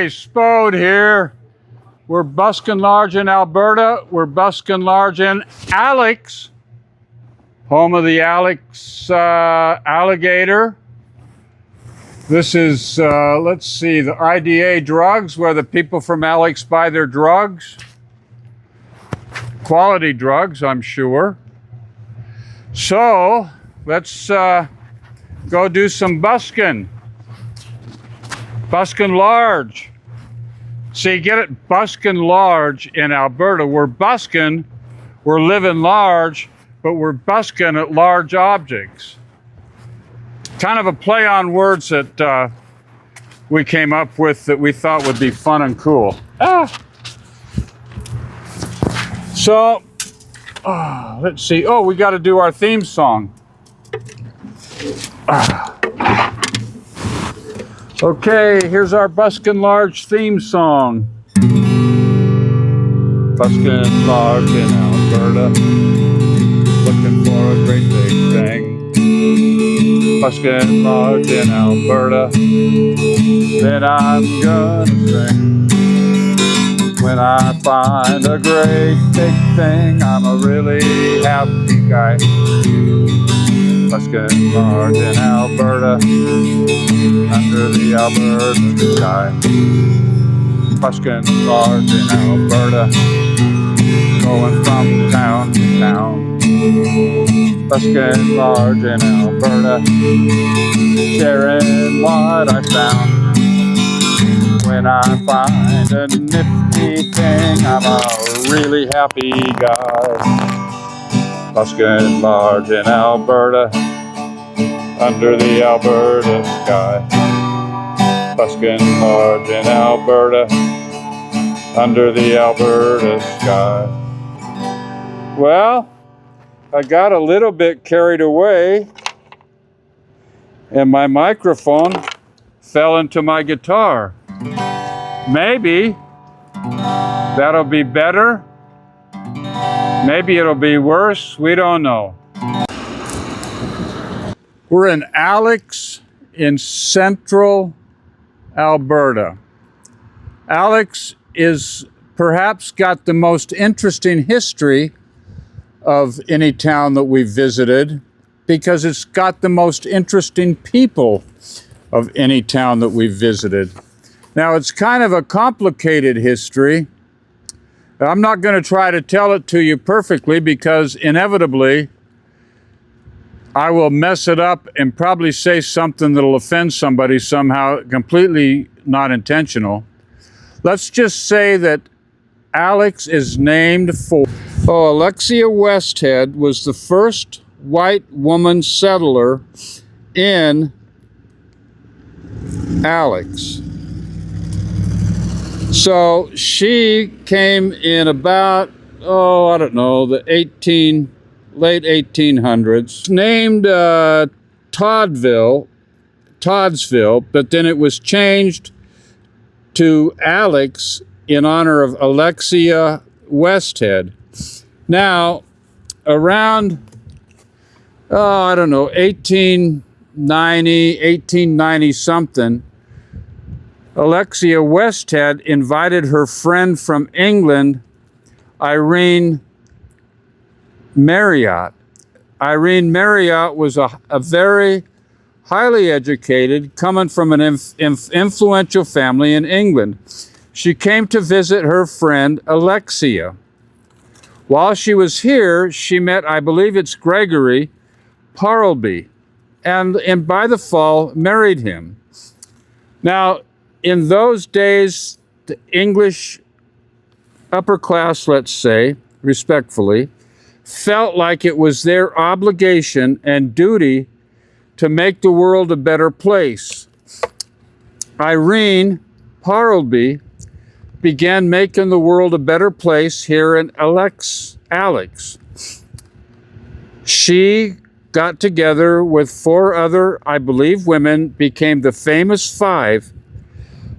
Okay, Spode here. We're busking large in Alberta. We're busking large in Alix, home of the Alix Alligator. This is, let's see, the IDA drugs, where the people from Alix buy their drugs. Quality drugs, I'm sure. So, let's go do some busking. Busking large. See, get it, busking large in Alberta. We're busking, we're living large, but we're busking at large objects. Kind of a play on words that we came up with that we thought would be fun and cool. So, let's see. Oh, we got to do our theme song. Okay, here's our buskin' large theme song. Buskin' large in Alberta, looking for a great big thing. Buskin' large in Alberta, then I'm gonna sing. When I find a great big thing, I'm a really happy guy. Buskin' large in Alberta, under the Alberta sky. Buskin' large in Alberta, going from town to town. Buskin' large in Alberta, sharing what I found. When I find a nifty thing, I'm a really happy guy. Buskin' large in Alberta, under the Alberta sky. Buskin' large in Alberta, under the Alberta sky. Well, I got a little bit carried away, and my microphone fell into my guitar. Maybe that'll be better. Maybe it'll be worse. We don't know. We're in Alix in central Alberta. Alix is perhaps got the most interesting history of any town that we've visited because it's got the most interesting people of any town that we've visited. Now, it's kind of a complicated history. I'm not going to try to tell it to you perfectly because inevitably I will mess it up and probably say something that'll offend somebody somehow, completely not intentional. Let's just say that Alix is named for... Alexia Westhead was the first white woman settler in Alix. So she came in about, I don't know, the late 1800s. Named Toddsville, but then it was changed to Alix in honor of Alexia Westhead. Now, around, I don't know, 1890 something, Alexia Westhead invited her friend from England, Irene Marriott. Irene Marriott was a very highly educated, coming from an influential family in England. She came to visit her friend Alexia. While she was here, she met, I believe it's Gregory Parlby, and by the fall married him. Now, in those days, the English upper class, let's say, respectfully, felt like it was their obligation and duty to make the world a better place. Irene Parlby began making the world a better place here in Alix. She got together with 4 other, I believe, women, became the famous 5.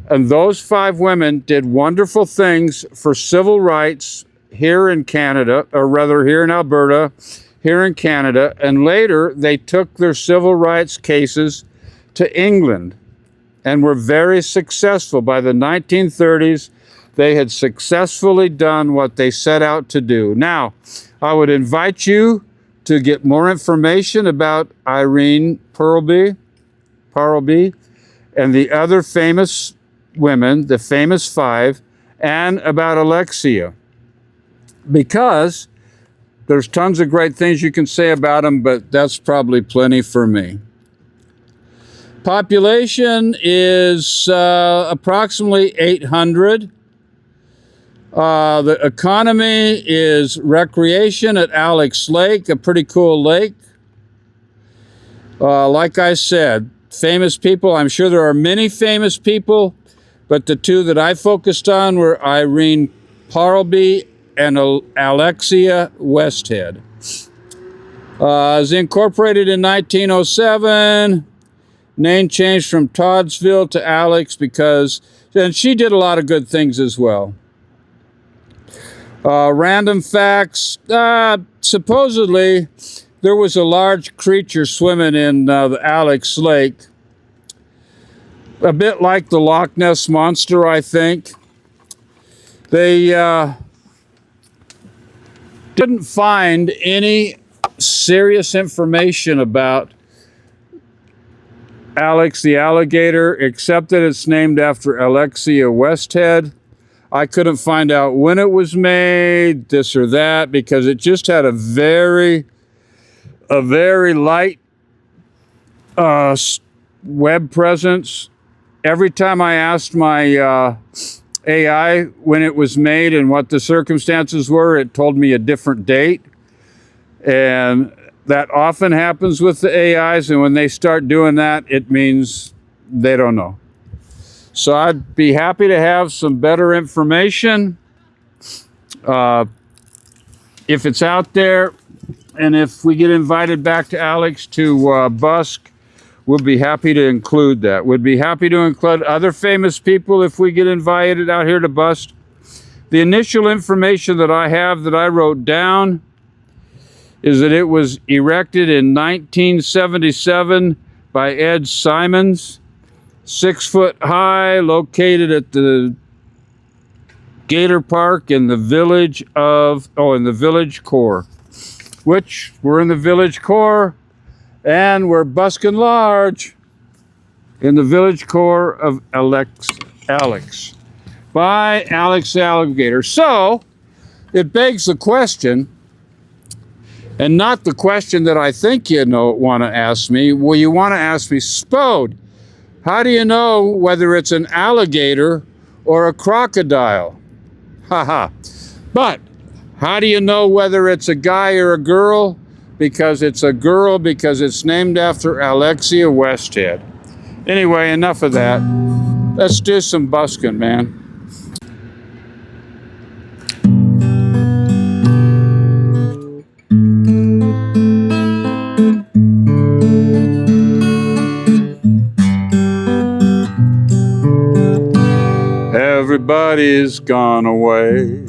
And those 5 women did wonderful things for civil rights here in Canada, or rather here in Alberta, here in Canada. And later they took their civil rights cases to England. and were very successful. By the 1930s, they had successfully done what they set out to do. Now, I would invite you to get more information about Irene Parlby and the other famous women, the famous five, and about Alexia, because there's tons of great things you can say about them, but that's probably plenty for me. Population is approximately 800. The economy is recreation at Alix Lake, a pretty cool lake. Like I said, famous people. I'm sure there are many famous people, but the two that I focused on were Irene Parlby and Alexia Westhead. It was incorporated in 1907. Name changed from Toddsville to Alix because, and she did a lot of good things as well. Random facts. Supposedly, there was a large creature swimming in the Alix Lake. A bit like the Loch Ness Monster, I think. They didn't find any serious information about Alix the Alligator, except that it's named after Alexia Westhead. I couldn't find out when it was made, this or that, because it just had a very light web presence. Every time I asked my AI when it was made and what the circumstances were, it told me a different date. And that often happens with the AIs, and when they start doing that, it means they don't know. So I'd be happy to have some better information if it's out there, and if we get invited back to Alix to busk, we'll be happy to include that. We'd be happy to include other famous people if we get invited out here to busk. The initial information that I have that I wrote down is that it was erected in 1977 by Ed Simons. 6 foot high, located at the Gator Park in the village core, which we're in the village core, and we're busking large in the village core of Alix by Alix the Alligator. So it begs the question, and not the question that I think you want to ask me. Well, you want to ask me, Spode, how do you know whether it's an alligator or a crocodile? Haha. But how do you know whether it's a guy or a girl? Because it's a girl, because it's named after Alexia Westhead. Anyway, enough of that. Let's do some busking, man. Everybody's gone away.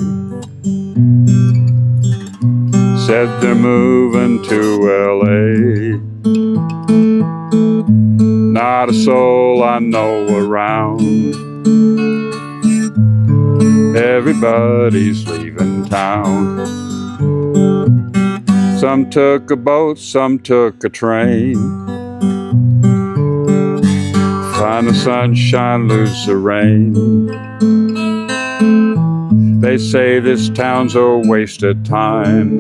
Said they're moving to LA. Not a soul I know around. Everybody's leaving town. Some took a boat, some took a train. Find the sunshine, lose the rain. They say this town's a waste of time.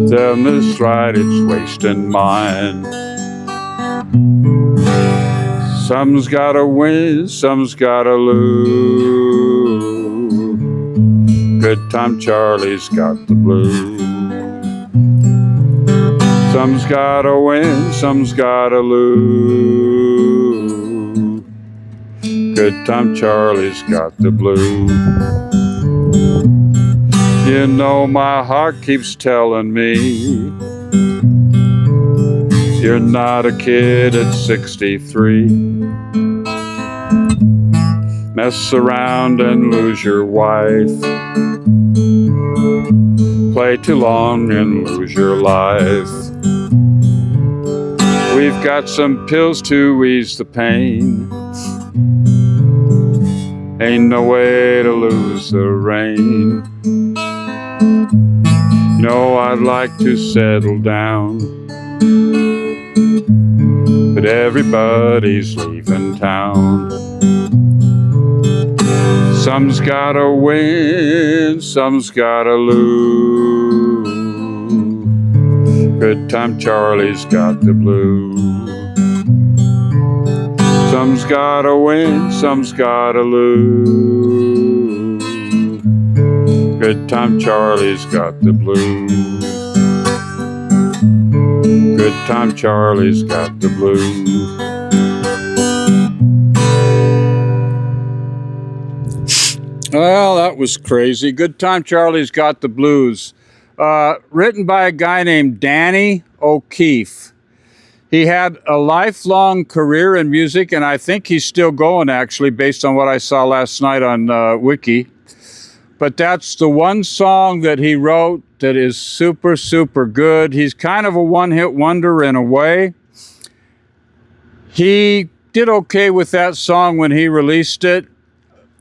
Tell them it's right, it's wasting mine. Some's gotta win, some's gotta lose. Goodtime Charlie's got the blues. Some's gotta win, some's gotta lose. Goodtime Charlie's got the blues. You know my heart keeps telling me you're not a kid at 63. Mess around and lose your wife. Play too long and lose your life. We've got some pills to ease the pain. Ain't no way to lose the rain. You know, I'd like to settle down, but everybody's leaving town. Some's gotta win, some's gotta lose. Good time Charlie's got the blues. Some's gotta win, some's gotta lose. Good time Charlie's got the blues. Good time Charlie's got the blues. Well, that was crazy. Good time Charlie's got the blues. Written by a guy named Danny O'Keefe. He had a lifelong career in music, and I think he's still going, actually, based on what I saw last night on Wiki. But that's the one song that he wrote that is super, super good. He's kind of a one-hit wonder in a way. He did okay with that song when he released it.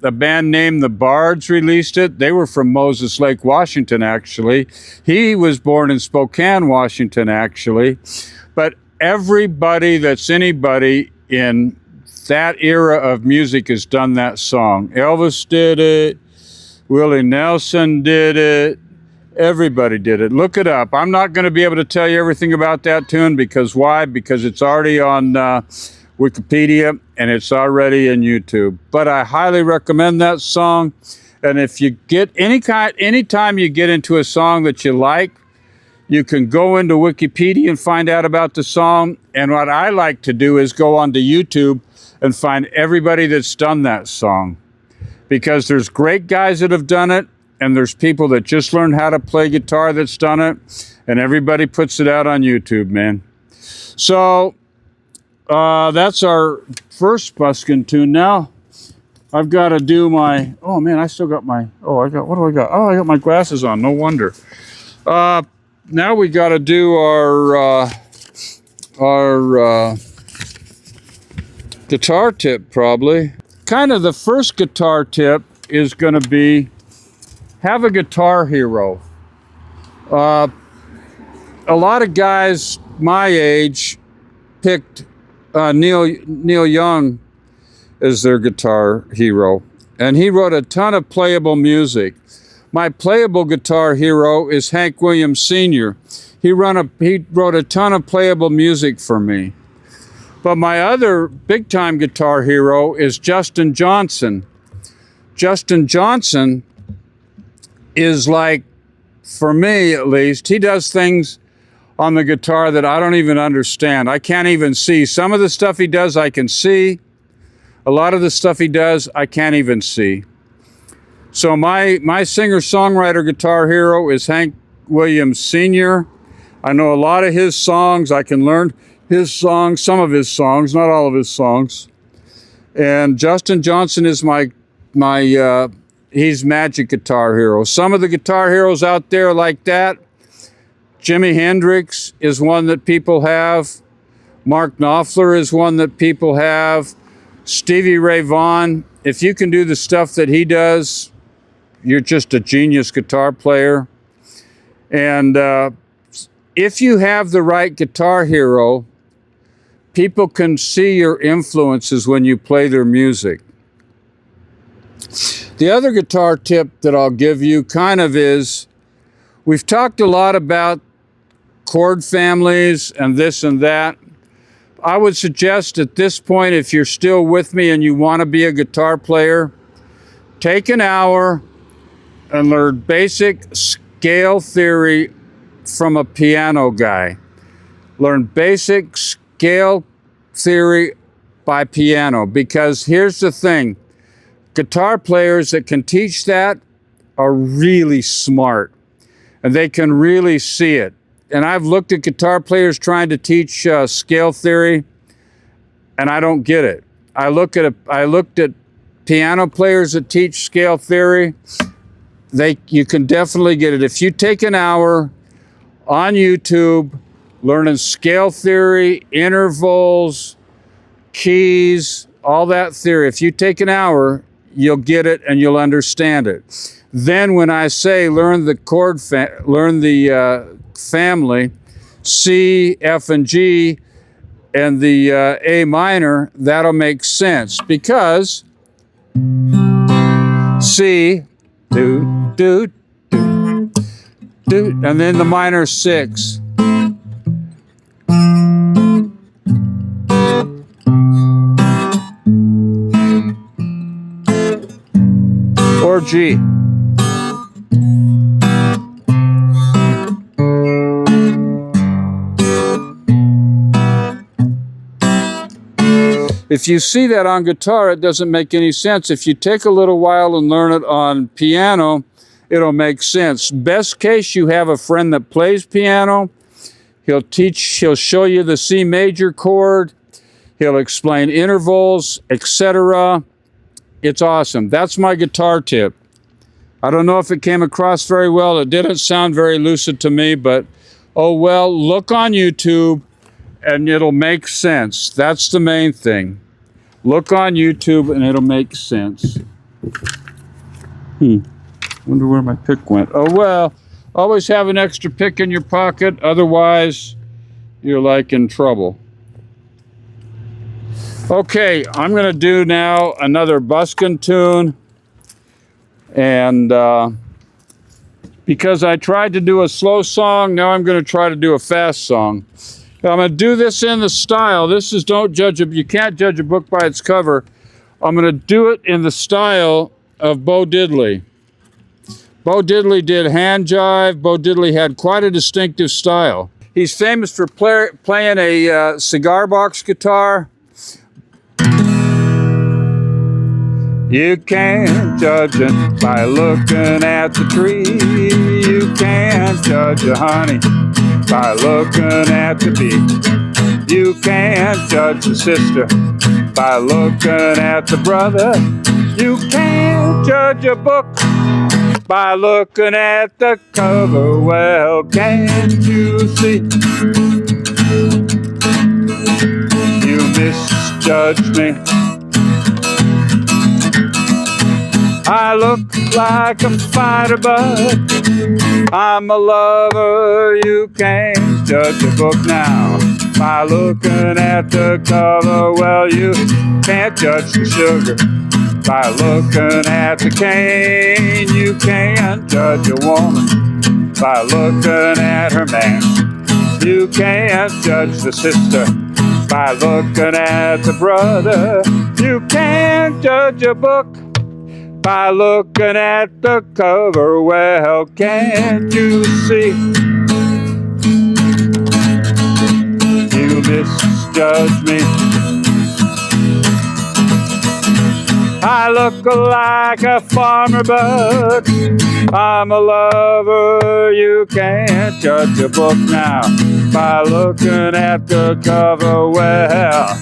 The band named the Bards released it. They were from Moses Lake, Washington, actually. He was born in Spokane, Washington, actually. But everybody that's anybody in that era of music has done that song. Elvis did it. Willie Nelson did it. Everybody did it. Look it up. I'm not going to be able to tell you everything about that tune because why? Because it's already on Wikipedia and it's already in YouTube. But I highly recommend that song. And if you get anytime you get into a song that you like, you can go into Wikipedia and find out about the song. And what I like to do is go onto YouTube and find everybody that's done that song. Because there's great guys that have done it, and there's people that just learned how to play guitar that's done it, and everybody puts it out on YouTube, man. So that's our first buskin tune. Now I've got to do my, oh man, I still got my, what do I got? Oh, I got my glasses on, no wonder. Now we got to do our guitar tip, probably. Kind of the first guitar tip is going to be have a guitar hero. A lot of guys my age picked Neil Young as their guitar hero, and he wrote a ton of playable music. My playable guitar hero is Hank Williams Sr. He wrote a ton of playable music for me. But my other big-time guitar hero is Justin Johnson. Justin Johnson is like, for me at least, he does things on the guitar that I don't even understand. I can't even see. Some of the stuff he does I can see. A lot of the stuff he does I can't even see. So my singer-songwriter guitar hero is Hank Williams Sr. I know a lot of his songs. I can learn his songs, some of his songs, not all of his songs. And Justin Johnson is he's magic guitar hero. Some of the guitar heroes out there like that, Jimi Hendrix is one that people have. Mark Knopfler is one that people have. Stevie Ray Vaughan, if you can do the stuff that he does, you're just a genius guitar player. And if you have the right guitar hero, people can see your influences when you play their music. The other guitar tip that I'll give you kind of is, we've talked a lot about chord families and this and that. I would suggest at this point, if you're still with me and you want to be a guitar player, take an hour and learn basic scale theory from a piano guy. Learn basic scale theory by piano, because here's the thing. Guitar players that can teach that are really smart and they can really see it. And I've looked at guitar players trying to teach scale theory and I don't get it. I looked at piano players that teach scale theory. You can definitely get it. If you take an hour on YouTube, learning scale theory, intervals, keys, all that theory. If you take an hour, you'll get it and you'll understand it. Then when I say learn the family, C, F, and G, and the A minor, that'll make sense because C, do, do, do, do, and then the minor 6. Or G. If you see that on guitar, it doesn't make any sense. If you take a little while and learn it on piano, it'll make sense. Best case, you have a friend that plays piano. He'll show you the C major chord. He'll explain intervals, etc. It's awesome. That's my guitar tip. I don't know if it came across very well. It didn't sound very lucid to me, but oh well, look on YouTube and it'll make sense. That's the main thing. Look on YouTube and it'll make sense. Wonder where my pick went. Oh well, always have an extra pick in your pocket, otherwise you're like in trouble. Okay, I'm going to do now another buskin tune, and because I tried to do a slow song, now I'm going to try to do a fast song. I'm going to do this in the style. This is you can't judge a book by its cover. I'm going to do it in the style of Bo Diddley. Bo Diddley did hand jive. Bo Diddley had quite a distinctive style. He's famous for playing a cigar box guitar. You can't judge it by looking at the tree. You can't judge a honey by looking at the bee. You can't judge the sister by looking at the brother. You can't judge a book by looking at the cover. Well, can't you see? You misjudge me. I look like a fighter, but I'm a lover. You can't judge a book now by looking at the cover. Well, you can't judge the sugar by looking at the cane. You can't judge a woman by looking at her man. You can't judge the sister by looking at the brother. You can't judge a book by looking at the cover. Well, can't you see? You misjudge me. I look like a farmer, but I'm a lover. You can't judge a book now by looking at the cover. Well,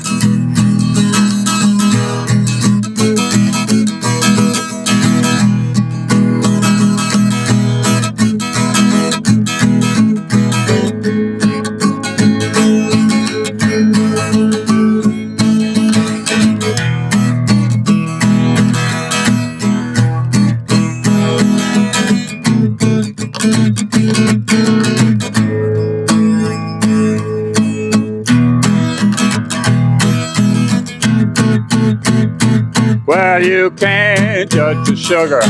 well, you can't judge the sugar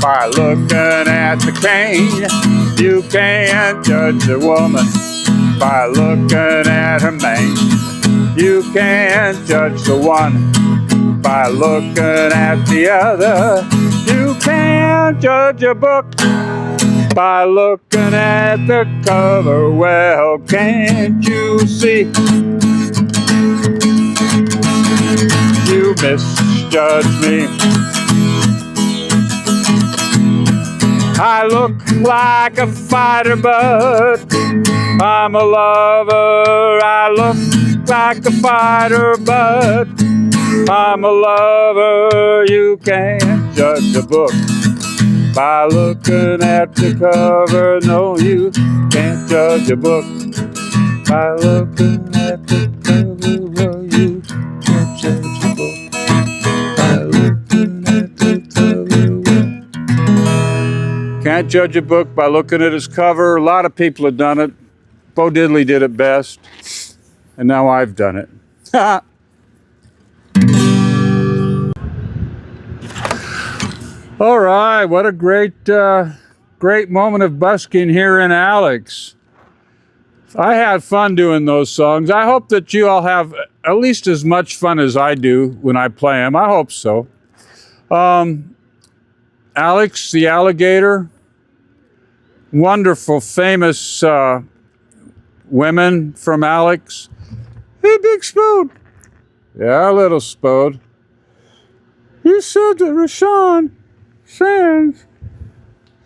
by looking at the cane. You can't judge a woman by looking at her mane. You can't judge the one by looking at the other. You can't judge a book by looking at the cover. Well, can't you see? You misjudge me. I look like a fighter, but I'm a lover. I look like a fighter, but I'm a lover. You can't judge a book by looking at the cover. No, you can't judge a book by looking at the cover. You can't judge a book by looking at the cover. Can't judge a book by looking at its cover. A lot of people have done it. Bo Diddley did it best, and now I've done it. All right, what a great moment of busking here in Alix. I had fun doing those songs. I hope that you all have at least as much fun as I do when I play them. I hope so. Alix the Aligator, wonderful, famous women from Alix. Hey, Big Spode. Yeah, Little Spode. You said that Rashawn Sands,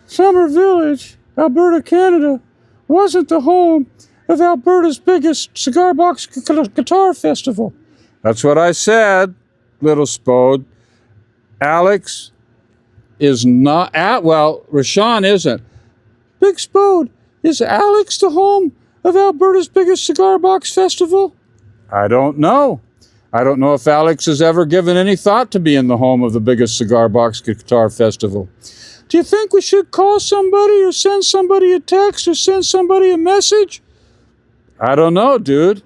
Summer Village, Alberta, Canada, wasn't the home of Alberta's biggest cigar box guitar festival. That's what I said, Little Spode. Alix is not Rashawn isn't. Big Spode, is Alix the home of Alberta's biggest cigar box festival? I don't know. I don't know if Alix has ever given any thought to being the home of the biggest cigar box guitar festival. Do you think we should call somebody or send somebody a text or send somebody a message? I don't know, dude.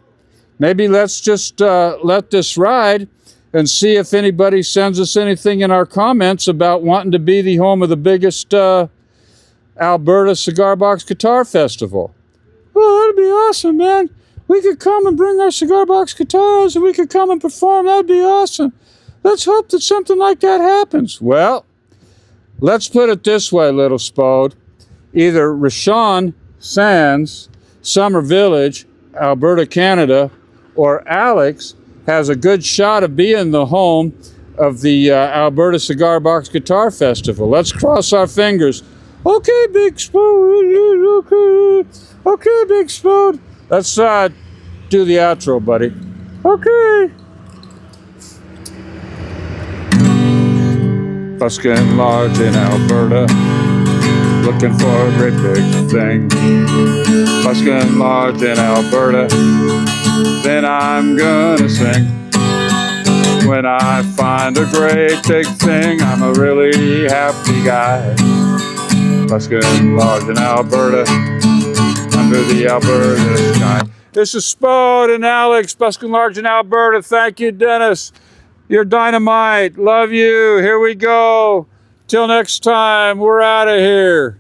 Maybe let's just let this ride and see if anybody sends us anything in our comments about wanting to be the home of the biggest Alberta Cigar Box Guitar Festival. Well, that'd be awesome, man. We could come and bring our cigar box guitars and we could come and perform. That'd be awesome. Let's hope that something like that happens. Well, let's put it this way, Little Spode. Either Rashawn Sands, Summer Village, Alberta, Canada, or Alix has a good shot of being the home of the Alberta Cigar Box Guitar Festival. Let's cross our fingers. Okay, Big Spode. Okay, Big Spode. Let's do the outro, buddy. Okay. Buskin large in Alberta, looking for a great big thing. Buskin large in Alberta, then I'm gonna sing. When I find a great big thing, I'm a really happy guy. Buskin large in Alberta, under the Alberta sky. This is Spode and Alix, busking large in Alberta. Thank you, Dennis. You're dynamite. Love you. Here we go. Till next time, we're out of here.